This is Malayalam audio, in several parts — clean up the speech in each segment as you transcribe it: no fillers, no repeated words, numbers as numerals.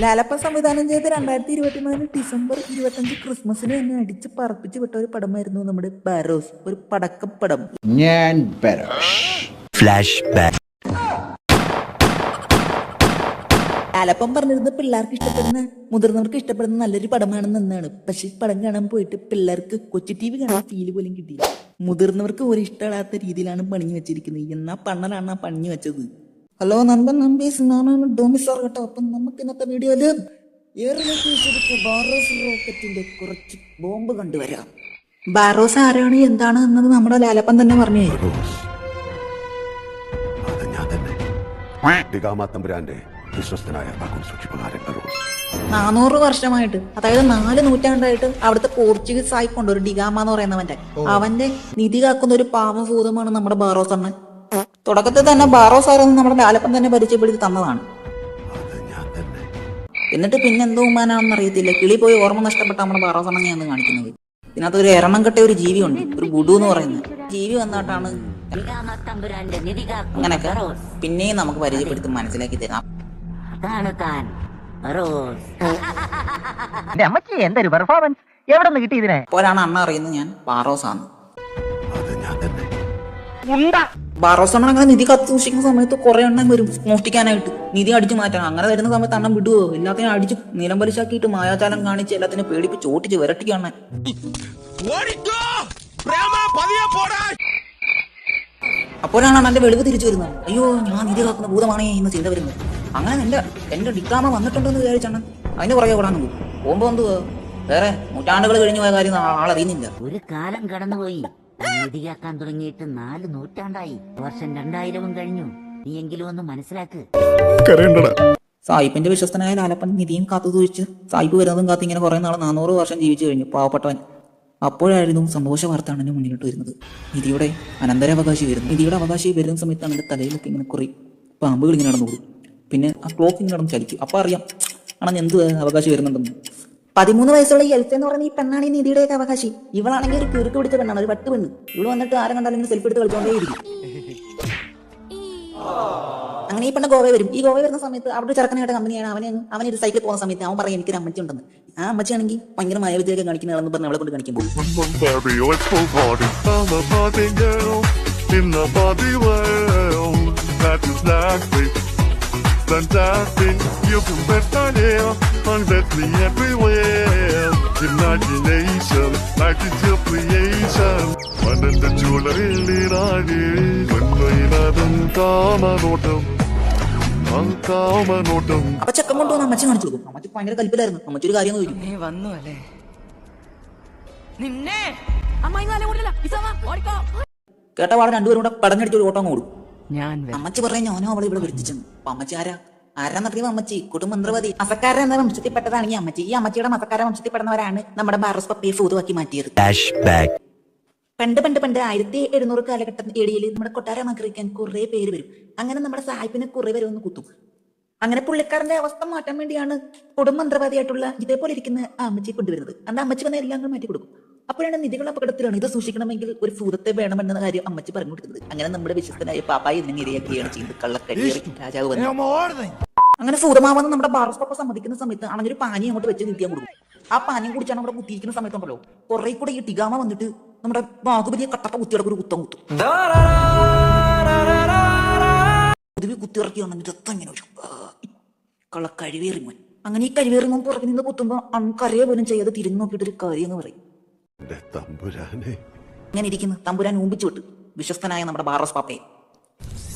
ലാലപ്പൻ സംവിധാനം ചെയ്ത് 2024 ഡിസംബർ 25 ക്രിസ്മസിന് തന്നെ അടിച്ച് പറപ്പിച്ച് വിട്ട ഒരു പടമായിരുന്നു നമ്മുടെ ബാരോസ്. ഒരു പടക്കപ്പടം. ഞാൻ ഫ്ലാഷ് ബാക്ക്. ലാലപ്പൻ പറഞ്ഞിരുന്നത് പിള്ളേർക്ക് ഇഷ്ടപ്പെടുന്ന മുതിർന്നവർക്ക് ഇഷ്ടപ്പെടുന്ന നല്ലൊരു പടമാണെന്നാണ്. പക്ഷെ പടം കാണാൻ പോയിട്ട് പിള്ളേർക്ക് കൊച്ചു TV കാണാൻ ഫീല് പോലും കിട്ടിയില്ല. മുതിർന്നവർക്ക് ഒരു ഇഷ്ടപ്പെടാത്ത രീതിയിലാണ് പണിഞ്ഞു വെച്ചിരിക്കുന്നത്. എന്നാ പണ്ണലാണ് പണിഞ്ഞു വെച്ചത്. ഹലോ നമ്പൻ നമ്പീസ്, ഞാനാണ് ഡോമിസാർ കേട്ടോ. അപ്പം നമുക്ക് ഇന്നത്തെ വീഡിയോയില് ബാറോസ് റോക്കറ്റിന്റെ കുറച്ച് ബോംബ് കണ്ടുവരാം. ബാറോസ് ആരാണ് എന്താണ് എന്നത് നമ്മുടെ ലാലപ്പൻ തന്നെ പറഞ്ഞു തരും. വിശ്വസ്തനായ 400 വർഷമായിട്ട്, അതായത് 4 നൂറ്റാണ്ടായിട്ട് അവിടുത്തെ പോർച്ചുഗീസ് ആയിക്കൊണ്ട് ഒരു ഡിഗാമ എന്ന് പറയുന്നവന്റെ അവന്റെ നിധി കാക്കുന്ന ഒരു പാവഭൂതമാണ് നമ്മുടെ ബാറോസ് അണ്ണൻ. തുടക്കത്തിൽ തന്നെ ബാറോസ് ആരെന്ന് നമ്മുടെ ലാലപ്പൻ തന്നെ പരിചയപ്പെടുത്തി തന്നതാണ്. എന്നിട്ട് പിന്നെ എന്തോ ഉമ്മാനാണെന്ന് അറിയത്തില്ല, കിളി പോയി ഓർമ്മ നഷ്ടപ്പെട്ട നമ്മുടെ ബാറോസ് അണ്ണനെയാണ് കാണിക്കുന്നത്. ഇതിനകത്ത് ഒരു എരണം കെട്ട ഒരു ജീവിയുണ്ട്, ഒരു ഗുഡു എന്ന് പറയുന്നത് ജീവി വന്നിട്ടാണ് അങ്ങനെയൊക്കെ പിന്നെയും നമുക്ക് പരിചയപ്പെടുത്തി മനസ്സിലാക്കി തരാം. എന്തൊരു പെർഫോമൻസ്, എവിടെ നിന്ന് കിട്ടി ഇതിനെ? അപ്പോഴാണ് അണ്ണ അറിയുന്നത് ഞാൻ ബാറോസ് ആണ്. ബാറോസ് അണ്ണൻ അങ്ങനെ നിധി കത്തി സൂക്ഷിക്കുന്ന സമയത്ത് കുറെ എണ്ണം വരും മോഷ്ടിക്കാനായിട്ട്, നിധി അടിച്ചു മാറ്റാൻ. അങ്ങനെ വരുന്ന സമയത്ത് അണ്ണൻ വിടുവോ? എല്ലാത്തിനും അടിച്ച് നിലം വലിച്ചാക്കിയിട്ട് മായാജാലം കാണിച്ച് എല്ലാത്തിനും പേടിപ്പിച്ച് ഓട്ടിച്ച് വിരട്ടിക്കാണ്. അപ്പോഴാണ് അണ്ണന്റെ വെളിവ് തിരിച്ചു വരുന്നത്. അയ്യോ, ഞാൻ നിധി കാക്കുന്ന ഭൂതമാണേ എന്ന് ചിന്ത വരുന്നത്. അങ്ങനെ എന്റെ ഡിക്കാമ വന്നിട്ടുണ്ടെന്ന് വിചാരിച്ചാണ് അതിന് പുറകെ കൂടാൻ പോകുമ്പോ എന്തുവാ വേറെ നൂറ്റാണ്ടുകൾ കഴിഞ്ഞു പോയ കാര്യം ആളറിയുന്നില്ല. ഒരു കാലം കടന്നുപോയി, നിധിയാക്കാൻ തുടങ്ങിയിട്ട് 4 നൂറ്റാണ്ടായി. വർഷം 2000 കഴിഞ്ഞു. നീ എങ്കിലും ഒന്ന് മനസ്സിലാക്ക്. സായിപ്പിന്റെ വിശ്വസ്തനായ ലാലപ്പൻ നിധിയും കാത്തു സൂക്ഷിച്ച് സായിപ്പ് വരുന്നതും കാത്ത് ഇങ്ങനെ കുറെ നാൾ 400 വർഷം ജീവിച്ചു കഴിഞ്ഞു പാവപ്പെട്ടവൻ. അപ്പോഴായിരുന്നു സന്തോഷ വാർത്ത അണ്ണന് മുന്നിലോട്ട് വരുന്നത്. നിധിയുടെ അനന്തരാവകാശി വരുന്നു. നിധിയുടെ അവകാശി വരുന്ന സമയത്താണ് എന്റെ തലയിലൊക്കെ ഇങ്ങനെ കുറെ പാമ്പുകൾ ഇങ്ങനെ നടന്നു കൂടും. പിന്നെ ആ ക്ലോക്ക് ഇങ്ങനെ നടന്ന് ചലിക്കും. അപ്പൊ അറിയാം അണ്ണൻ എന്ത് അവകാശി വരുന്നുണ്ടെന്ന്. 13 വയസ്സുള്ള ഈ എൽസ എന്ന് പറഞ്ഞ ഈ പെണ്ണാണ് ഈ നിധിയുടെയൊക്കെ അവകാശി. ഇവളാണെങ്കിൽ ഒരു കിറുക്ക് പിടിച്ച പെണ്ണാണ്, ഒരു വട്ട് പെണ്ണ്. ഇവള് വന്നിട്ട് ആരും കണ്ടാലും സെൽഫി എടുത്ത് കളിച്ചോണ്ടേയിരിക്കും. അങ്ങനെ ഈ പെണ്ണ് ഗോവ വരും. ഈ ഗോവ വരുന്ന സമയത്ത് അവിടെ ചെറുക്കനായിട്ട് കമ്പനിയാണ്. അവനൊരു സൈക്കിൾ പോകുന്ന സമയത്ത് അവൻ പറയും എനിക്കൊരു അമ്മച്ചി ഉണ്ടെന്ന്. ആ അമ്മച്ചിയാണെങ്കിൽ ഭയങ്കര മയവിദ്യയൊക്കെ കാണിക്കുന്നതാണെന്ന് പറഞ്ഞ് അവളെ കൊണ്ട് കാണിക്കുമ്പോൾ fantastic, you can bet my hair, undress me everywhere. Imagination, like it's your creation. Ananda jewelry radi, vannainadam kamanotam, kamanotam. അപ്പൊ ചെക്കൻ കൊണ്ടുവന്ന് അമ്മച്ചി കാണിച്ചു കൊടുക്കും. അമ്മച്ചി ഭയങ്കര കലിപ്പിലായിരുന്നു. അമ്മച്ചി ഒരു കാര്യം ചോദിക്കും, നീ വന്നു അല്ലേ? നിന്നെ കേട്ട പാടെ രണ്ടുപേരും കൂടെ പടഞ്ഞടിച്ച് ഒരു ഓട്ടം കൊടുക്കും. ഞാൻ അമ്മച്ചി പറയാൻ ഞാനോ അവളെ ഇവിടെ വിളിച്ചെന്ന്. അപ്പൊ അമ്മച്ചി ആരാന്നറിയാം? അമ്മച്ചി കുടുംബമന്ത്രവാദി മസക്കാരൻ എന്ന വംശത്തിൽപ്പെട്ടതാണ് ഈ അമ്മച്ചി. ഈ അമ്മച്ചിയുടെ മസക്കാര വംശത്തിൽപ്പെടുന്നവരാണ് നമ്മുടെ ബാറോസ് പപ്പിയെ ഫൂതുവാക്കി മാറ്റിയത്. പണ്ട് 1700 കാലഘട്ടം ഏടിയയിൽ നമ്മുടെ കൊട്ടാരം ആക്രമിക്കാൻ കുറെ പേര് വരും. അങ്ങനെ നമ്മുടെ സായിപ്പിനെ കുറെ പേര് ഒന്ന് കുത്തും. അങ്ങനെ പുള്ളിക്കാരന്റെ അവസ്ഥ മാറ്റാൻ വേണ്ടിയാണ് കുടുംബമന്ത്രവാദിയായിട്ടുള്ള ഇതേപോലെ ഇരിക്കുന്ന ആ അമ്മച്ചിയെ കൊണ്ടുവരുന്നത്. അന്ന് അമ്മച്ചി വന്ന എല്ലാം മാറ്റി കൊടുക്കും. അപ്പോഴാണ് നിധികൾ അപകടത്തിലാണ്, ഇത് സൂക്ഷിക്കണമെങ്കിൽ ഒരു ഭൂതത്തെ വേണമെന്ന കാര്യം അമ്മച്ചി പറഞ്ഞു കൊടുക്കുന്നത്. അങ്ങനെ നമ്മുടെ വിശ്വസ്തനായ പാപ്പായി ഇതിനെ ഇരയാക്കുകയാണ് ചെയ്യുന്നത്. കള്ളക്കടിയേറി രാജാവ് വന്നു. അങ്ങനെ ഭൂതമാവെന്ന് നമ്മുടെ ബാറോസ് പപ്പ സമ്മതിക്കുന്ന സമയത്ത് ആണെങ്കിൽ ഒരു പാനി അങ്ങോട്ട് വെച്ച് നിത്യം കൊടുക്കും. ആ പാനിയും കുടിച്ചാണ് അവിടെ കുത്തിയിരിക്കുന്ന സമയത്തുണ്ടല്ലോ കുറെ കൂടെ ഈ ടിഗാമ വന്നിട്ട് നമ്മുടെ ബാഹുബലിയെ കട്ടപ്പ കുത്തിയുടെ ഒരു കുത്തും. പൊതുവെ കുത്തിയിറക്കിയാണ് രക്തം ഇങ്ങനെ ഒരു കള്ളക്കഴിവേറിമോൻ. അങ്ങനെ ഈ കഴിവേറിമോൻ പുറകിൽ നിന്ന് കുത്തുമ്പോ അൺകറിയ പോലും ചെയ്യാതെ തിരിഞ്ഞു നോക്കിയിട്ട് ഒരു കാര്യം എന്ന് പറയും. ഇങ്ങനെ ഇരിക്കുന്നു തമ്പുരാൻ ഊമ്പിച്ചു വിട്ട് വിശ്വസ്തനായ നമ്മുടെ ബാറോസ് പാപ്പയെ.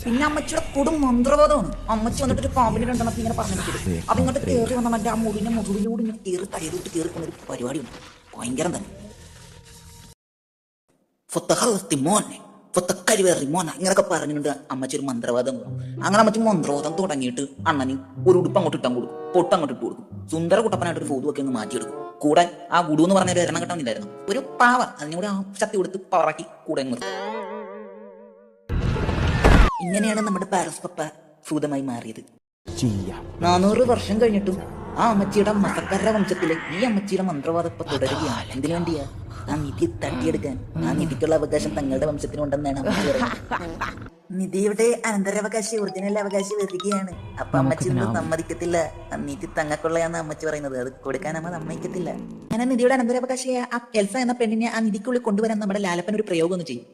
പിന്നെ അമ്മച്ചിയുടെ കൊടും മന്ത്രവാദമാണ്. അമ്മച്ചി വന്നിട്ട് ഒരു പാമ്പിനെ രണ്ടെണ്ണത്തിൽ ഇങ്ങനെ പറഞ്ഞിട്ട് അതിങ്ങോട്ട് കയറി വന്ന മറ്റേ ആ മുടിന്റെ മുകളിലൂടെ ഇങ്ങനെ കയറി തലയിലോട്ട് കയറിക്കുന്ന ഒരു പരിപാടിയുണ്ട്. ഭയങ്കരം തന്നെ. മോന ഇങ്ങനൊക്കെ പറഞ്ഞിട്ടുണ്ട് അമ്മച്ചി ഒരു മന്ത്രവാദം. അങ്ങനെ അമ്മച്ചി മന്ത്രവാദം തുടങ്ങിയിട്ട് അണ്ണന് ഒരു ഉടുപ്പ് അങ്ങോട്ട് ഇട്ടാൻ കൊടുക്കും, പൊട്ട് അങ്ങോട്ട് ഇട്ട് കൊടുക്കും. സുന്ദര കുട്ടപ്പനായിട്ട് ഒരു ഫോട്ടോ ഒക്കെ ഒന്ന് മാറ്റിയെടുക്കും. കൂടെ ആ ഗുഡു എന്ന് പറഞ്ഞ എണ്ണം കിട്ടുന്നില്ലായിരുന്നു, ഒരു പാവ അതിനൂടെ ആ ശക്തി കൊടുത്ത് പവറാക്കി കൂടെ നിർത്തും. ഇങ്ങനെയാണ് നമ്മുടെ ബാറോസ് പപ്പ ഭൂതമായി മാറിയത്. 400 വർഷം കഴിഞ്ഞിട്ടും ആ അമ്മച്ചിയുടെ മസക്കര വംശത്തിലെ ഈ അമ്മച്ചിയുടെ മന്ത്രവാദം തുടരുകയാണ്. എന്തിനു വേണ്ടിയാ? ആ നിധി തട്ടിയെടുക്കാൻ. ആ നിധിക്കുള്ള അവകാശം തങ്ങളുടെ വംശത്തിനുണ്ടെന്നാണ് അമ്മച്ചി പറയുന്നത്. നിധിയുടെ അനന്തരാവകാശി ഒറിജിനൽ അവകാശി വരികയാണ്. അപ്പൊ അമ്മച്ചി ഒന്നും സമ്മതിക്കത്തില്ല. ആ നിധി തങ്ങൾക്കുള്ളയാന്ന് അമ്മച്ചി പറയുന്നത്. അത് കൊടുക്കാൻ അമ്മ സമ്മതിക്കത്തില്ല. അങ്ങനെ നിധിയുടെ അനന്തരാവകാശിയായ ആ എൽസ എന്ന പെണ്ണിനെ ആ നിധിക്കുള്ളിൽ കൊണ്ടുവരാൻ നമ്മുടെ ലാലപ്പൻ ഒരു പ്രയോഗം ഒന്ന് ചെയ്യും.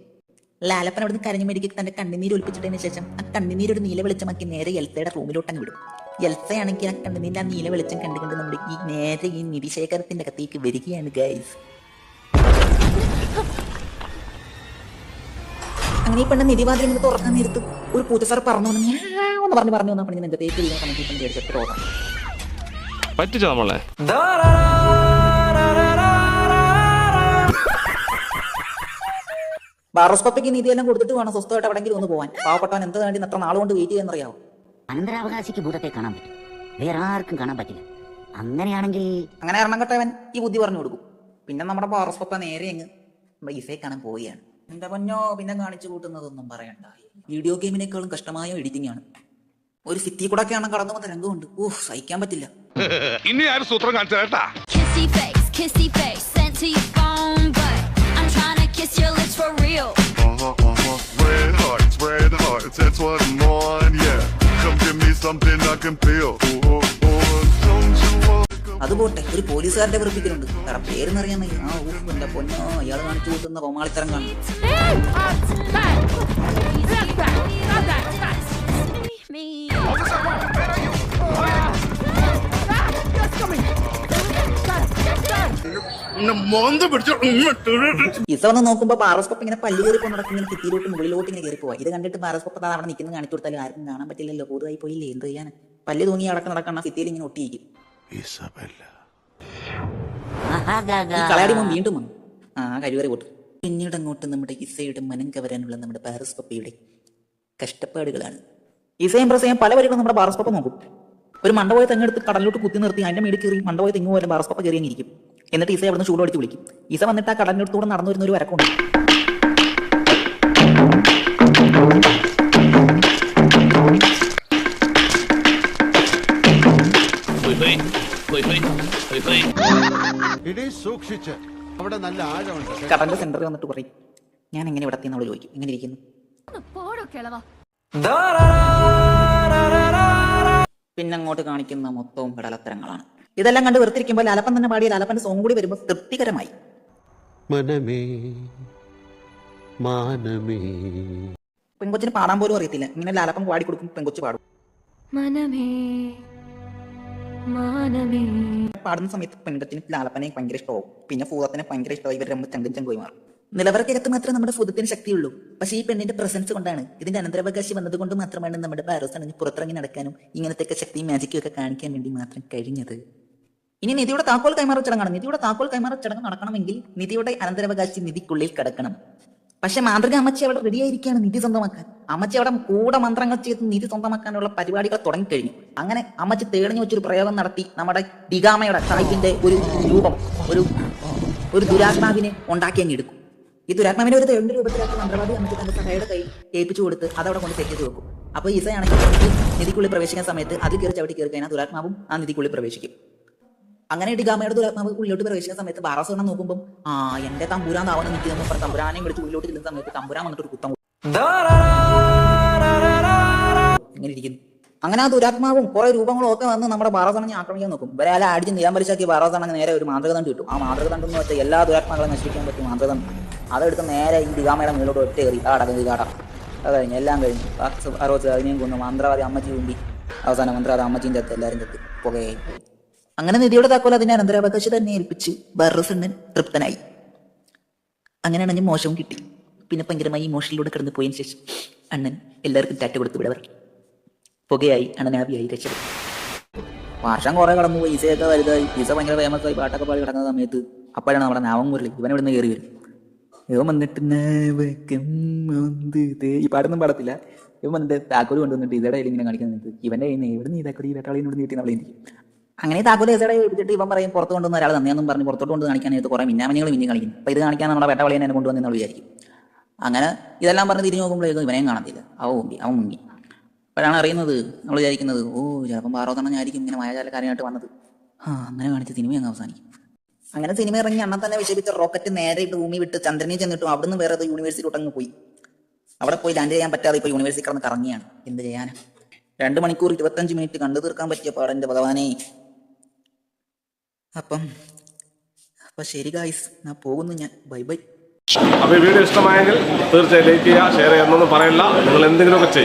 ലാലപ്പൻ അവിടുന്ന് കരഞ്ഞു മേടിക്ക് തന്റെ കണ്ണുനീര് ഒലിപ്പിച്ചിട്ടതിന് ശേഷം ആ കണ്ണുനീര് ഒരു നീല വെളിച്ചമാക്കി നേരെ എൽസയുടെ റൂമിലോട്ട് അങ്ങ് വിടും. എൽസയാണെങ്കിൽ ആ കണ്ണുനീരിന്റെ ആ നീല വെളിച്ചം കണ്ടുകൊണ്ട് നമ്മുടെ ഈ നേരെ ഈ നിധിശേഖരത്തിന്റെ അകത്തേക്ക് വരികയാണ് ഗൈസ്. അങ്ങനെ ഈ പെണ്ണ് നിധിവാതിൽ ഇങ്ങനെ തുറക്കാൻ നേരത്ത് ഒരു പൂച്ചസാർ പറഞ്ഞു പറഞ്ഞു പെണ്ണിന് എന്റെ തേക്ക് എടുത്തിട്ട് ഓടാം. പറ്റിച്ചോ നമ്മളെ? ബാറോസ്കോപ്പിക്ക് നിധിയെല്ലാം കൊടുത്തിട്ട് വേണം സ്വസ്ഥമായിട്ട് എവിടെയെങ്കിലും ഒന്ന് പോവാൻ. പാവപ്പെട്ടവൻ എന്താ വേണ്ടി എത്ര നാളുകൊണ്ട് വെയിറ്റ് ചെയ്യുന്നറിയാവോ? അനന്തരാവകാശിക്ക് ഭൂതത്തെ കാണാൻ പറ്റും, വേറെ ആർക്കും കാണാൻ പറ്റില്ല. അങ്ങനെയാണെങ്കിൽ അങ്ങനെ എറണാകട്ടവൻ ഈ ബുദ്ധി പറഞ്ഞു കൊടുക്കും. പിന്നെ നമ്മുടെ ബാറോസ്കോപ്പ നേരെ അങ്ങ് ഇസയെ കാണാൻ പോവുകയാണ്. എന്റെ പൊന്നോ, പിന്നെ കാണിച്ചു കൂട്ടുന്നതൊന്നും പറയണ്ട. വീഡിയോ ഗെയിമിനേക്കാളും കഷ്ടമായ എഡിറ്റിംഗ് ആണ്. ഒരു സിറ്റി കൂടെ ഒക്കെയാണ് കടന്നു വന്ന രംഗമുണ്ട്. സഹിക്കാൻ പറ്റില്ല. ഇനി ആരും സൂത്രം കാണിച്ചാ Kissy face, sent to your phone, but I'm trying to kiss your lips for real. Red hearts, that's what I'm on, yeah. Come give me something I can feel. Don't you want? അതുപോട്ടെ, ഒരു പോലീസുകാരുടെ വെറുപ്പിക്കലുണ്ട്. കാരണം പേരെന്നറിയാൻ എന്റെ പൊന്നോ, ഇയാൾ കാണിച്ചു കൂട്ടുന്ന കോമാളിത്തരം കാണും. ഇസ വന്ന് നോക്കുമ്പോ ബാറോസ്കോപ്പ് ഇങ്ങനെ പല്ല് കയറി നടക്കും. ഇങ്ങനെ ഭിത്തിയിലോട്ട് മുകളിലോട്ട് ഇങ്ങനെ കയറി പോവാ. ഇത് കണ്ടിട്ട് ബാറോസ്കോപ്പ് അവിടെ നിൽക്കുന്നത് കാണിച്ചു കൊടുത്താലും ആർക്കും കാണാൻ പറ്റില്ലല്ലോ. കൂടുതലായി പോയില്ലേ, എന്ത് ചെയ്യാൻ? പല്ല് തൂങ്ങി നടക്കണ ഭിത്തിയിൽ ഇങ്ങനെ ഒട്ടിയിരിക്കും. ഈ കളയാടിമോ വീണ്ടും വന്നു. കഴിവറി പോട്ടു. പിന്നീട് അങ്ങോട്ട് നമ്മുടെ ഇസയുടെ മനം കവരാനുള്ള നമ്മുടെ ബാറോസ്കോപ്പയുടെ കഷ്ടപ്പാടുകളാണ്. ഇസയും പ്രസയും പല വരികളും നമ്മുടെ ബാറോസ്കോപ്പ് നോക്കും. ഒരു മണ്ടപോയ തെങ്ങെടുത്ത് കടലിലോട്ട് കുത്തി നിർത്തി അതിന്റെ മേടിൽ കയറി മണ്ടപോയ തെങ്ങ് പോലെ ബാറോസ്കോപ്പ് കയറി ഇരിക്കും. എന്നിട്ട് ഇസ അവിടുന്ന് ചൂടടിച്ച് വിളിക്കും. ഇസ വന്നിട്ട് ആ കടലിനടുത്തൂടെ നടന്നു വരുന്ന ഒരു വരക്കുണ്ട്. സൂക്ഷിച്ച്, അവിടെ നല്ല ആഴമുണ്ട്. കടലിന്റെ സെന്ററിൽ വന്നിട്ട് പറയും, ഞാൻ എങ്ങനെ ഇവിടെ എത്തിയെന്ന് അവള് ചോദിക്കും. എങ്ങനെ ഇരിക്കുന്നു? പിന്നെ അങ്ങോട്ട് കാണിക്കുന്ന മൊത്തവും കടലത്തരങ്ങളാണ്. ഇതെല്ലാം കണ്ട് വെറുത്തിരിക്കുമ്പോൾ ലാലപ്പൻ തന്നെ പാടിയ ലാലപ്പന്റെ സോങ് കൂടി വരുമ്പോൾ തൃപ്തികരമായി. പെങ്കൊച്ചിന് പാടാൻ പോലും അറിയത്തില്ല. ഇങ്ങനെ ലാലപ്പൻ പാടി കൊടുക്കും, പെങ്കൊച്ച് പാടും. പാടുന്ന സമയത്ത് പെൺകൊച്ചിന് ലാലപ്പനെ ഭയങ്കര ഇഷ്ടമാവും. പിന്നെ ഫൂതത്തിനെ ഭയങ്കര ഇഷ്ടമായി. ഇവർ നമ്മൾ ചങ്കും ചങ്കുമായി മാറും. നിലവറക്കകത്ത് മാത്രമേ നമ്മുടെ ഫുദത്തിന് ശക്തിയുള്ളൂ. പക്ഷേ ഈ പെണ്ണിന്റെ പ്രസൻസ് കൊണ്ടാണ്, ഇതിന്റെ അനന്തരാവകാശി വന്നത് കൊണ്ട് മാത്രമാണ് നമ്മുടെ ബാരോസ് അണിഞ്ഞ് പുറത്തിറങ്ങി നടക്കാനും ഇങ്ങനത്തെ ശക്തിയും മാജിക്കും ഒക്കെ കാണിക്കാൻ വേണ്ടി മാത്രം കഴിഞ്ഞത്. ഇനി നിധിയുടെ താക്കോൽ കൈമാറ ചടങ്ങാണ്. നിധിയുടെ താക്കോൽ കൈമാറ ചടങ്ങ് നടക്കണമെങ്കിൽ നിധിയുടെ അനന്തരാവകാശി നിധിക്കുള്ളിൽ കിടക്കണം. പക്ഷെ മാതൃക അമ്മച്ചി അവിടെ റെഡിയായിരിക്കുകയാണ് നിധി സ്വന്തമാക്കാൻ. അമ്മച്ചി അവിടെ കൂടെ മന്ത്രങ്ങൾ ചെയ്ത് നിധി സ്വന്തമാക്കാനുള്ള പരിപാടികൾ തുടങ്ങിക്കഴിഞ്ഞു. അങ്ങനെ അമ്മച്ചി തേടിഞ്ഞു വെച്ചൊരു പ്രയോഗം നടത്തി നമ്മുടെ ഡിഗാമയുടെ സാഹിബിന്റെ ഒരു രൂപം, ഒരു ദുരാത്മാവിനെ ഉണ്ടാക്കി അങ്ങ് എടുക്കും. ഈ ദുരാത്മാവിനെ ഒരു തേടിന്റെ രൂപത്തിലാക്കി മന്ത്രവാദി അമ്മച്ചി തന്റെ സഹയുടെ കൈ ഏൽപ്പിച്ചു കൊടുത്ത് അതവിടെ കൊണ്ട് സെറ്റ് ചെയ്ത് വെക്കും. അപ്പൊ ഈസയാണെങ്കിൽ നിധിക്കുള്ളിൽ പ്രവേശിക്കുന്ന സമയത്ത് അതിൽ കയറി ചവിട്ടി കയറി കഴിഞ്ഞാൽ ദുരാത്മാവും ആ നിധിക്കുള്ളിൽ പ്രവേശിക്കും. അങ്ങനെ ഡിഗാമയുടെ ദുരാത്മാവ് ഉള്ളിലോട്ട് പ്രവേശിക്കുന്ന സമയത്ത് ബാറാസ് എണ്ണം നോക്കുമ്പോൾ എന്റെ തമ്പുരാൻ താവണം നിൽക്കുന്ന പറഞ്ഞ തമ്പുരാനെയും വിളിച്ച് ഉള്ളിലോട്ട് ചെല്ലുന്ന സമയത്ത് തമ്പുരാൻ വന്നിട്ട് ഒരു കുത്തം ഇങ്ങനെ ഇരിക്കുന്നു. അങ്ങനെ ആ ദുരാത്മാവും കുറെ രൂപങ്ങളും ഒക്കെ വന്ന് നമ്മുടെ ബാറാസണനെ ആക്രമിക്കാൻ നോക്കും. ഇവരെ അല്ല അടിച്ച് നിലംപരിശാക്കി ബാറാസണ നേരെ ഒരു മാന്ത്രകദണ്ഡ് കിട്ടും. ആ മാന്ത്രകദണ്ഡ് എന്ന് വെച്ചാൽ എല്ലാ ദുരാത്മാക്കളെ നശിപ്പിക്കാൻ പറ്റും മാന്ത്രകദണ്ഡ്. അതെടുത്ത് നേരെ ഈ ഡിഗാമയുടെ മുകളിലോട്ട് ഒറ്റ കയറി അടക്കുന്നത് കാടാം. അത് കഴിഞ്ഞ് എല്ലാം കഴിഞ്ഞു. അറോസ് അതിനെയും കൊന്നു. മന്ത്രവാദി അമ്മച്ചി ഉണ്ടി. അവസാനം മന്ത്രവാദി അമ്മച്ചിൻ്റെ അടുത്ത് എല്ലാവരും തെറ്റ് പുകയായി. അങ്ങനെ നിധിയുടെ താക്കോൽ അതിന്റെ അനന്തരാവകാശി തന്നെ ഏൽപ്പിച്ച് ബാറോസണ്ണൻ തൃപ്തനായി. അങ്ങനെയാണെങ്കിൽ മോശവും കിട്ടി. പിന്നെ ഭയങ്കരമായി മോശയിലൂടെ കിടന്നു പോയതിനു ശേഷം അണ്ണൻ എല്ലാവർക്കും ടാറ്റ കൊടുത്ത് വിടവർ. പുകയായി അണ്ണനാവിയായി രക്ഷപ്പെട്ടു. വർഷം കുറെ കടന്നു പോയി. ഈസയൊക്കെ വലുതായി. ഈസ ഭയങ്കര ഫേമസ് ആയി പാട്ടൊക്കെ പാടി കിടക്കുന്ന സമയത്ത് അപ്പോഴാണ് നമ്മുടെ നാവം മുരളി ഇവൻ ഇവിടുന്ന് കയറി വരും. ഇവൻ വന്നിട്ട് ഈ പാട്ടൊന്നും പാടത്തില്ല. ഇവൻ വന്നിട്ട് താക്കോൽ കൊണ്ടുവന്നിട്ട് ഇതയുടെ ഇങ്ങനെ കാണിക്കുന്നത് ഇവന്റെ എവിടെ നീ താക്കോൽ ഈ വേട്ടാളിയിൽ നിന്ന് കിട്ടി നമ്മളെ ഇരിക്കും. അങ്ങനെ താക്കോൽ ഈസയുടെ എടുത്തിട്ട് ഇവൻ പറയും പുറത്ത് കൊണ്ടുവന്ന ഒരാൾ തന്നെയെന്നും പറഞ്ഞ് പുറത്തോട്ട് കൊണ്ട് കാണിക്കാനായിട്ട് കുറെ മിന്നാമഞ്ഞങ്ങൾ മിന്നി കാണിക്കും. അപ്പൊ ഇത് കാണിക്കാൻ നമ്മുടെ വേട്ടവളിയെ എന്നെ കൊണ്ടുവന്നെന്നുള്ള വിചാരിക്കും. അങ്ങനെ ഇതെല്ലാം പറഞ്ഞ് തിരിഞ്ഞു നോക്കുമ്പോഴേക്കും ഇവനെയും കാണത്തില്ല. അവൻ മുങ്ങി. അപ്പോഴാണ് അറിയുന്നത്, നമ്മൾ വിചാരിക്കുന്നത് ചിലപ്പം ബാറോസണ്ണനായിരിക്കും ഇങ്ങനെ മായാജാലക്കാരനായിട്ട് വന്നത്. അങ്ങനെ കാണിച്ച് സിനിമ അങ്ങ് അവസാനിക്കും. അങ്ങനെ സിനിമ ഇറങ്ങി അണ്ണൻ തന്നെ വിക്ഷേപിച്ച റോക്കറ്റ് നേരെ ഇട്ട് ഭൂമി വിട്ട് ചന്ദ്രനെ ചെന്നിട്ടും അവിടുന്ന് വേറെ യൂണിവേഴ്സിറ്റി അങ്ങ് പോയി. അവിടെ പോയി ലാൻഡ് ചെയ്യാൻ പറ്റാതെ ഇപ്പൊ യൂണിവേഴ്സിറ്റി കിടന്ന് കറങ്ങിയാണ്. എന്ത് ചെയ്യാനാ? 2 മണിക്കൂർ 25 മിനിറ്റ് കണ്ടു തീർക്കാൻ പറ്റിയ പാടന്റെ ഭഗവാനേ. അപ്പം ശരി ഗായ്സ്, ഞാൻ പോകുന്നു. ഞാൻ ബൈ ബൈ. അപ്പോൾ ഈ വീഡിയോ ഇഷ്ടമായെങ്കിൽ തീർച്ചയായും ലൈക്ക് ചെയ്യുക, ഷെയർ ചെയ്യുക എന്നൊന്നും പറയില്ല. നിങ്ങൾ എന്തെങ്കിലുമൊക്കെ ചെയ്യും.